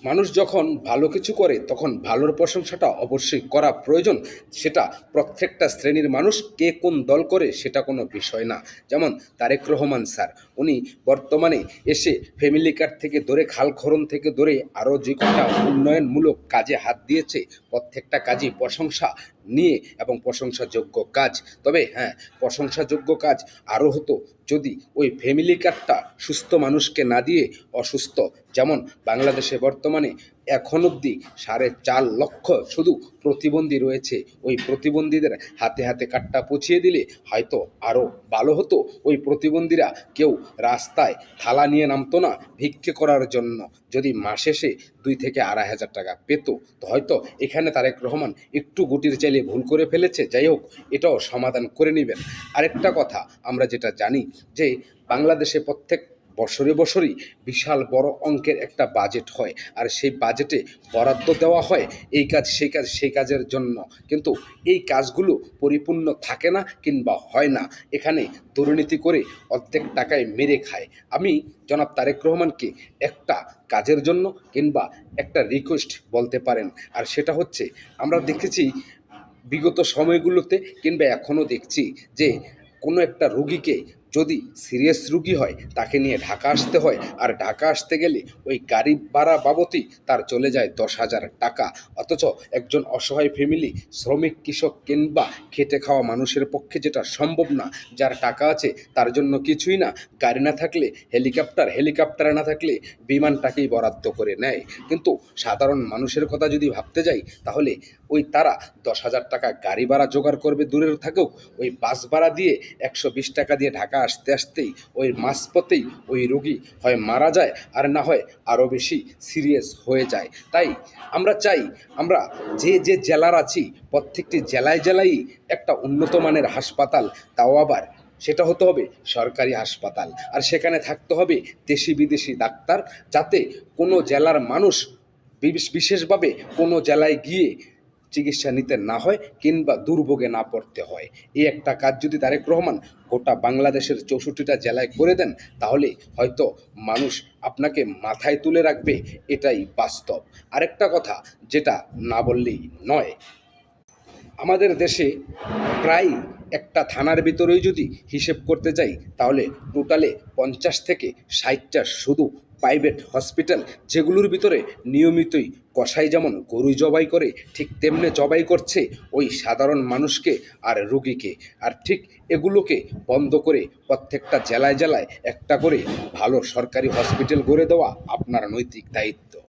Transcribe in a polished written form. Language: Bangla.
মানুষ যখন ভালো কিছু করে তখন ভালোর প্রশংসাটা অবশ্যই করা প্রয়োজন। সেটা প্রত্যেকটা শ্রেণীর মানুষ কে কোন দল করে সেটা কোনো বিষয় না। যেমন তারেক রহমান স্যার, উনি বর্তমানে এসে ফ্যামিলি কার্ড থেকে ধরে খাল খনন থেকে ধরে আরও যে কটা উন্নয়নমূলক কাজে হাত দিয়েছে, প্রত্যেকটা কাজই প্রশংসা নিয়ে এবং প্রশংসাযোগ্য কাজ। তবে হ্যাঁ, প্রশংসাযোগ্য কাজ আরও হতো যদি ওই ফ্যামিলি কার্ডটা সুস্থ মানুষকে না দিয়ে অসুস্থ, যেমন বাংলাদেশে বর্তমানে এখন অবধি 4.5 লক্ষ শুধু প্রতিবন্ধী রয়েছে। ওই প্রতিবন্ধীদের হাতে হাতে কার্ডটা পৌঁছিয়ে দিলে হয়তো আরও ভালো হতো। ওই প্রতিবন্ধীরা কেউ রাস্তায় থালা নিয়ে নামতো না ভিক্ষে করার জন্য। যদি মাস শেষে 2 থেকে 2.5 হাজার টাকা পেত, তো হয়তো এখানে তারেক রহমান একটু গুটির চাইলে ভুল করে ফেলেছে, যাই হোক এটাও সমাধান করে নেবেন। আরেকটা কথা আমরা যেটা জানি যে বাংলাদেশে প্রত্যেক বছরে বছরই বিশাল বড় অঙ্কের একটা বাজেট হয়, আর সেই বাজেটে বরাদ্দ দেওয়া হয় এই কাজ সেই কাজ সেই কাজের জন্য, কিন্তু এই কাজগুলো পরিপূর্ণ থাকে না কিংবা হয় না। এখানে দুর্নীতি করে অর্ধেক টাকায় মেরে খায়। আমি জনাব তারেক রহমানকে একটা কাজের জন্য কিংবা একটা রিকোয়েস্ট বলতে পারেন, আর সেটা হচ্ছে আমরা দেখেছি বিগত সময়গুলোতে কিংবা এখনও দেখছি যে কোনো একটা রুগীকে যদি সিরিয়াস রুগী হয় তাকে নিয়ে ঢাকা আসতে হয়, আর ঢাকা আসতে গেলে ওই গাড়ি ভাড়া বাবদই তার চলে যায় 10,000 টাকা। অথচ একজন অসহায় ফ্যামিলি, শ্রমিক, কৃষক কিংবা খেটে খাওয়া মানুষের পক্ষে যেটা সম্ভব না, যার টাকা আছে তার জন্য কিছুই না, গাড়ি না থাকলে হেলিকপ্টার, হেলিকপ্টার না থাকলে বিমানটাকেই বরাদ্দ করে নেয়। কিন্তু সাধারণ মানুষের কথা যদি ভাবতে যাই তাহলে ওই তারা 10,000 টাকা গাড়ি ভাড়া জোগাড় করবে দূরের থাকুক, ওই বাস ভাড়া দিয়ে 120 টাকা দিয়ে ঢাকা আসতে আসতেই ওই মাঝপথেই ওই রোগী হয় মারা যায় আর না হয় আরও বেশি সিরিয়াস হয়ে যায়। তাই আমরা চাই আমরা যে যে জেলার আছি প্রত্যেকটি জেলায় জেলায় একটা উন্নত মানের হাসপাতাল, তাও আবার সেটা হতে হবে সরকারি হাসপাতাল, আর সেখানে থাকতে হবে দেশি বিদেশি ডাক্তার, যাতে কোনো জেলার মানুষ বিশেষভাবে কোনো জেলায় গিয়ে চিকিৎসা নিতে না হয় কিংবা দুর্ভোগে না পড়তে হয়। এই একটা কাজ যদি তারেক রহমান গোটা বাংলাদেশের 64টা জেলায় করে দেন তাহলে হয়তো মানুষ আপনাকে মাথায় তুলে রাখবে, এটাই বাস্তব। আরেকটা কথা যেটা না বললেই নয়, আমাদের দেশে প্রায় একটা থানার ভিতরেই যদি হিসেব করতে যাই তাহলে টোটালে 50 থেকে 60টা শুধু প্রাইভেট হসপিটাল, যেগুলোর ভিতরে নিয়মিতই কসাই যেমন গরু জবাই করে ঠিক তেমনি জবাই করছে ওই সাধারণ মানুষকে আর রুগীকে। আর ঠিক এগুলোকে বন্ধ করে প্রত্যেকটা জেলায় জেলায় একটা করে ভালো সরকারি হসপিটাল গড়ে দেওয়া আপনার নৈতিক দায়িত্ব।